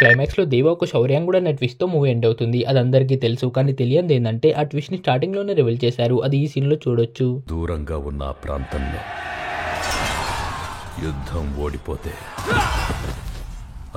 Climax లో దేవ ఒక శౌర్యాంగుడు అనే ట్విస్ట్ తో మూవీ ఎండ్ అవుతుంది. అది అందరికీ తెలుసు, కానీ తెలియంది ఏంటంటే ఆ ట్విస్ట్ ని స్టార్టింగ్ లోనే రివీల్ చేశారు. అది ఈ సీన్ లో చూడొచ్చు. దూరంగా ఉన్న ఆ ప్రాంతంలో యుద్ధం ఓడిపోతే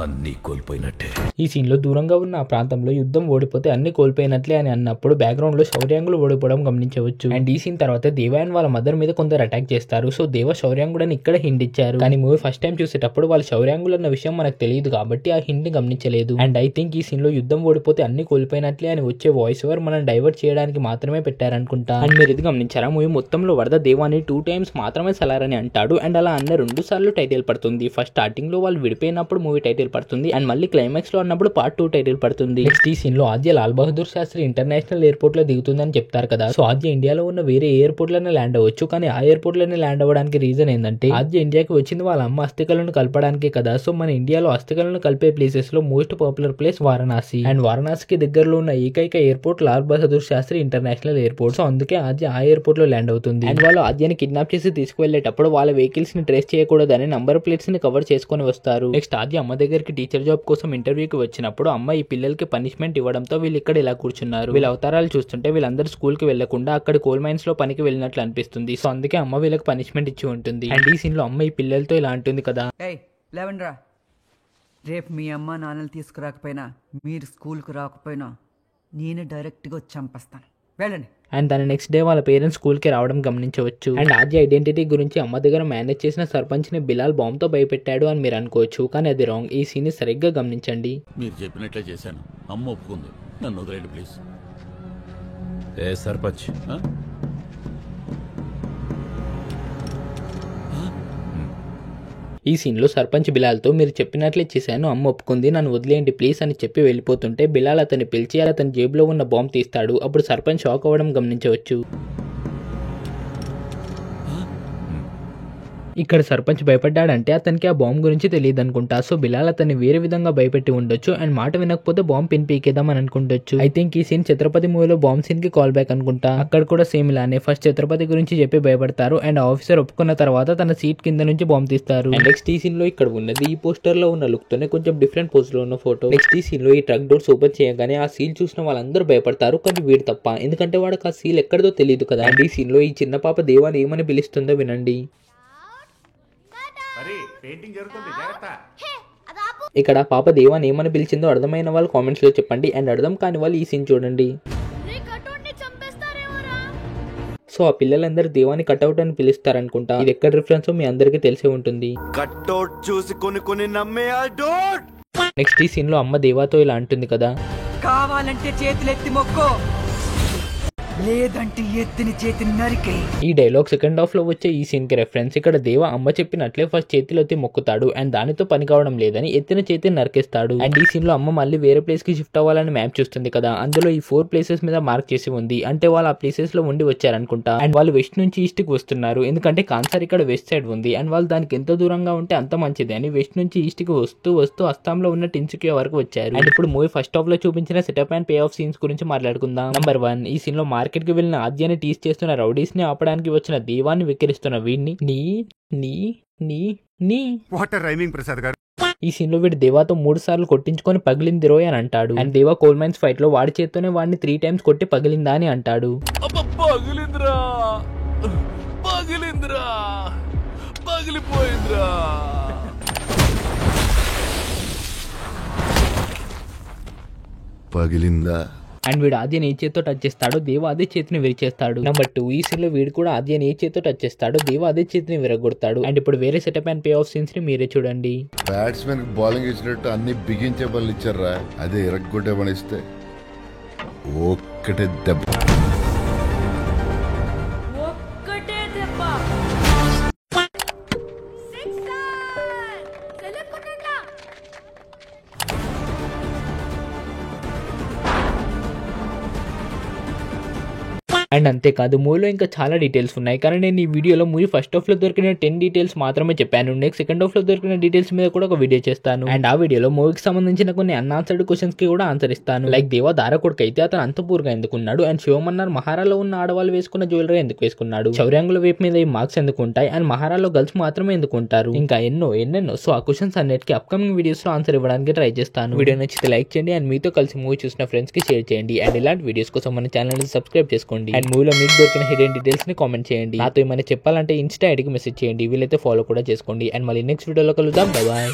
అన్నీ కోల్పోయినట్టే. ఈ సీన్ లో దూరంగా ఉన్న ఆ ప్రాంతంలో యుద్ధం ఓడిపోతే అన్ని కోల్పోయినట్లే అని అన్నప్పుడు బ్యాక్గ్రౌండ్ లో శౌర్యాంగులు ఓడిపోవడం గమనించవచ్చు. అండ్ ఈ సీన్ తర్వాత దేవ అండ్ వాళ్ళ మదర్ మీద కొందరు అటాక్ చేస్తారు. సో దేవ శౌర్యాంగుడు అని ఇక్కడ హింట్ ఇచ్చారు, కానీ మూవీ ఫస్ట్ టైం చూసేటప్పుడు వాళ్ళు శౌర్యాంగులు అన్న విషయం మనకు తెలియదు కాబట్టి ఆ హింట్ ని గమనించలేదు. అండ్ ఐ థింక్ ఈ సీన్ లో యుద్ధం ఓడిపోతే అన్ని కోల్పోయినట్లే అని వచ్చే వాయిస్ ఓవర్ మనం డైవర్ట్ చేయడానికి మాత్రమే పెట్టారనుకుంటా. అండ్ మీరు ఇది గమనించారా, మూవీ మొత్తంలో వరద దేవాని 2 times మాత్రమే సలారని అంటాడు. అండ్ అలా అన్న 2 సార్లు టైటిల్ పడుతుంది. ఫస్ట్ స్టార్టింగ్ లో వాళ్ళు విడిపోయినప్పుడు మూవీ టైటిల్ పడుతుంది, అండ్ మళ్ళీ క్లైమాక్స్ లో అన్నప్పుడు పార్ట్ 2 టైటిల్ పడుతుంది. నెక్స్ట్ ఈ సీన్ లో ఆద్య లాల్ బహదూర్ శాస్త్రి ఇంటర్నేషనల్ ఎయిర్పోర్ట్ లో దిగుతుందని చెప్తారు కదా. సో ఆద్య ఇండియాలో ఉన్న వేరే ఎయిర్పోర్ట్ లోనే ల్యాండ్ అవ్వచ్చు, కానీ ఆ ఎయిర్పోర్ట్ లోనే ల్యాండ్ అవ్వడానికి రీజన్ ఏంటంటే ఆద్య ఇండియాకి వచ్చింది వాళ్ళ అమ్మ అస్థికలను కలపడానికే కదా. సో మన ఇండియాలో అస్థికలను కలిపే ప్లేసెస్ లో most popular place Varanasi, and వారణాసికి దగ్గరలో ఉన్న ఏకైక airport Lal Bahadur Shastri international airport. So అందుకే ఆద్య ఆ ఎయిర్పోర్ట్ లో ల్యాండ్ అవుతుంది. అండ్ వాళ్ళు ఆద్యని కిడ్నాప్ చేసి తీసుకువెళ్లేటప్పుడు వాళ్ళ వెహికల్స్ ని ట్రేస్ చేయకూడదని నంబర్ ప్లేట్స్ ని కవర్ చేసుకుని వస్తారు. నెక్స్ట్ ఆద్య అమ్మ దగ్గరికి టీచర్ జాబ్ కోసం ఇంటర్వ్యూకి వచ్చినప్పుడు అమ్మ ఈ పిల్లలకి పనిష్మెంట్ ఇవ్వడంతో వీళ్ళు ఇక్కడ ఇలా కూర్చున్నారు. వీళ్ళ అవతారాలు చూస్తుంటే వీళ్ళందరూ స్కూల్ కి వెళ్లకుండా అక్కడ కోల్ మైన్స్ లో పనికి వెళ్ళినట్లు అనిపిస్తుంది. సో అందుకే అమ్మ వీళ్ళకి పనిష్మెంట్ ఇచ్చి ఉంటుంది. అండ్ ఈ సీన్ లో అమ్మ ఈ పిల్లలతో ఇలా అంటుంది కదా, రేపు మీ అమ్మ నాన్నలు తీసుకురాకపోయినా మీరు స్కూల్కి రాకపోయినా నేను డైరెక్ట్గా చంపేస్తాను, వెళ్ళండి. అండ్ దాని నెక్స్ట్ డే వాళ్ళ పేరెంట్స్ స్కూల్ కి రావడం గమనించవచ్చు. అండ్ ఆద్య ఐడెంటిటీ గురించి అమ్మ దగ్గర మేనేజ్ చేసిన సర్పంచ్ ని బిలాల్ బాంబ్ తో భయపెట్టాడు అని మీరు అనుకోవచ్చు, కానీ అది రాంగ్. ఈ సీన్ ని సరిగ్గా గమనించండి. మీరు చెప్పినట్లే చేశాను, అమ్మ ఒప్పుకుంది, నన్ను వదిలేండి ప్లీజ్. ఏ సర్పంచ్? ఈ సీన్ లో సర్పంచ్ బిలాల్ తో మీరు చెప్పినట్లే చేశాను, అమ్మ ఒప్పుకుంది, నన్ను వదిలేయండి ప్లీజ్ అని చెప్పి వెళ్ళిపోతుంటే బిలాల్ అతన్ని పిలిచి అతని జేబులో ఉన్న బాంబ్ తీస్తాడు. అప్పుడు సర్పంచ్ షాక్ అవ్వడం గమనించవచ్చు. ఇక్కడ సర్పంచ్ భయపడ్డాడంటే అతనికి ఆ బాంబ్ గురించి తెలియదు అనుకుంటా. సో బిలాల్ అతన్ని వేరే విధంగా భయపెట్టి ఉండొచ్చు, అండ్ మాట వినకపోతే బాంబ్ పిన్ పీకేద్దాం అని అనుకుంటొచ్చు. ఐ థింక్ ఈ సీన్ ఛత్రపతి మూవీలో బాంబ్ సీన్ కి కాల్ బ్యాక్ అనుకుంటా. అక్కడ కూడా సేమ్ ఇలానే ఫస్ట్ ఛత్రపతి గురించి చెప్పి భయపడతారు, అండ్ ఆఫీసర్ ఒప్పుకున్న తర్వాత తన సీట్ కింద నుంచి బాంబ్ తీస్తారు. అండ్ నెక్స్ట్ ఈ సీన్ లో ఇక్కడ ఉన్నది ఈ పోస్టర్ లో ఉన్న లుక్ తోనే కొంచెం డిఫరెంట్ పోజ్ లో ఉన్న ఫోటో. నెక్స్ట్ ఈ సీన్ లో ఈ ట్రక్ డోర్స్ ఓపెన్ చేయగానే ఆ సీల్ చూసిన వాళ్ళందరూ భయపడతారు, కానీ వీడు తప్ప, ఎందుకంటే వాడికి ఆ సీల్ ఎక్కడదో తెలియదు కదా. అండ్ ఈ సీన్ లో ఈ చిన్న పాప దేవాన్ని ఏమని పిలుస్తుందో వినండి. ఇక్కడ పాప దేవాన్ని ఏమని పిలిచిందో అర్థమైన వాళ్ళు కామెంట్స్ లో చెప్పండి, అండ్ అర్థం కాని వాళ్ళు ఈ సీన్ చూడండి. సో ఆ పిల్లలందరూ దేవాన్ని కట్అవుట్ అని పిలుస్తారనుకుంటా. ఇది ఎక్కడ రిఫరెన్స్ మీ అందరికీ తెలిసే ఉంటుంది. నెక్స్ట్ ఈ సీన్ లో అమ్మ దేవాతో ఇలా అంటుంది కదా, కావాలంటే చేతులెత్తి మొక్కో, లేదంటే ఎత్తిని చేతిని నరికే. ఈ డైలాగ్ సెకండ్ హాఫ్ లో వచ్చే ఈ సీన్ కి రెఫరెన్స్. ఇక్కడ దేవ అమ్మ చెప్పినట్లే ఫస్ట్ చేతిలో ఎత్తి మొక్కుతాడు, అండ్ దానితో పని కావడం లేదని ఎత్తిన చేతిని నరికేస్తాడు. అండ్ ఈ సీన్ లో అమ్మ మళ్ళీ వేరే ప్లేస్ కి షిఫ్ట్ అవ్వాలని మ్యాప్ చూస్తుంది కదా, అందులో ఈ 4 ప్లేసెస్ మీద మార్క్ చేసి ఉంది, అంటే వాళ్ళు ఆ ప్లేసెస్ లో ఉండి వచ్చారనుకుంటా. అండ్ వాళ్ళు వెస్ట్ నుంచి ఈస్ట్ కి వస్తున్నారు, ఎందుకంటే కాన్సర్ ఇక్కడ వెస్ట్ సైడ్ ఉంది, అండ్ వాళ్ళు దానికి ఎంత దూరంగా ఉంటే అంత మంచిది అని వెస్ట్ నుంచి ఈస్ట్ కి వస్తూ వస్తూ అస్సాంలో ఉన్న టిన్సుకియా వరకు వచ్చారు. అండ్ ఇప్పుడు మూవీ ఫస్ట్ హాఫ్ లో చూపించిన setup and pay of scenes గురించి మాట్లాడుకుందాం. నంబర్ 1, ఈ సీన్ లో మార్కెట్ కి వెళ్ళిన ఆద్యాన్ని టీస్ చేస్తున్న రౌడీస్ ని ఆపడానికి వచ్చిన దేవాన్ని విక్కిరిస్తున్న వీడిని నీ నీ నీ నీ వాటర్ రైమింగ్ ప్రసాద్ గారు. ఈ సీన్ లో వీడు దేవాతో 3 సార్లు కొట్టించుకొని పగిలింది రోయ్ అని అంటాడు. అండ్ దేవా కోల్ మైన్స్ ఫైట్ లో వాడి చేత్తోనే వాడిని 3 times కొట్టి పగిలిందా అని అంటాడు. పగిలిందా? అండ్ వీడు ఆద్యని ఏ చేతితో టచ్ చేస్తాడో దేవ అదే చేతిని విరిచేస్తాడు. నెంబర్ 2, ఈ సీన్ లో వీడు కూడా ఆద్యని ఏ చేతితో టచ్ చేస్తాడో దేవ అదే చేతిని విరగొడతాడు. అండ్ ఇప్పుడు వేరే setup and pay of scenes ని మీరే చూడండి. బ్యాట్స్మెన్ కి బౌలింగ్ ఇచ్చినట్టు అన్ని బిగించే బళ్ళు ఇచ్చారా, అదే ఇరగొట్టే పనిస్తే ఒక్కటే దెబ్బ. అండ్ అంతేకాదు మూవీలో ఇంకా చాలా డీటెయిల్స్ ఉన్నాయి, కానీ నేను ఈ వీడియోలో మూవీ ఫస్ట్ హాఫ్ లో దొరికిన 10 డీటెయిల్స్ మాత్రమే చెప్పాను. నెక్స్ట్ సెకండ్ హాఫ్ లో దొరికిన డీటెయిల్స్ మీద కూడా ఒక వీడియో చేస్తాను. అండ్ ఆ వీడియోలో మూవీకి సంబంధించిన కొన్ని అన్ఆన్సర్డ్ క్వశ్చన్స్ కి కూడా ఆన్సర్ ఇస్తాను. లైక్ దేవ దార కొడుకు అయితే అతను అంత పూర్గా ఎందుకున్నాడు, అండ్ శివమన్నారు మహారాలో ఉన్న ఆడవాళ్ళు వేసుకున్న జ్యువెలరీ ఎందుకు వేసుకున్నాడు, శౌర్యాంగుల వైపు మీద ఈ మార్క్స్ ఎందుకు ఉంటాయి, అండ్ మహారాలో గర్ల్స్ మాత్రమే ఎందుకు ఉంటారు, ఇంకా ఎన్నెన్నో. సో ఆ క్వశ్చన్స్ అన్నిటికీ అప్కమింగ్ వీడియోస్ లో ఆన్సర్ ఇవ్వడానికి ట్రై చేస్తాను. వీడియో నచ్చితే లైక్ చేయండి, అండ్ మీతో కలిసి మూవీ చూసిన ఫ్రెండ్స్ కి షేర్ చేయండి. అండ్ ఇలాంటి వీడియోస్ కోసం మన ఛానల్ ని సబ్స్క్రైబ్ చేసుకోండి. అండ్ మూవీలో మీకు దొరికిన హిడెన్ డీటెయిల్స్ ని కామెంట్ చేయండి. నాతో ఏమైనా చెప్పాలంటే ఇన్స్టా ఐడికి మెసేజ్ చేయండి, వీలైతే ఫాలో కూడా చేసుకోండి. అండ్ మళ్ళీ నెక్స్ట్ వీడియోలో కలుద్దాం. Bye bye.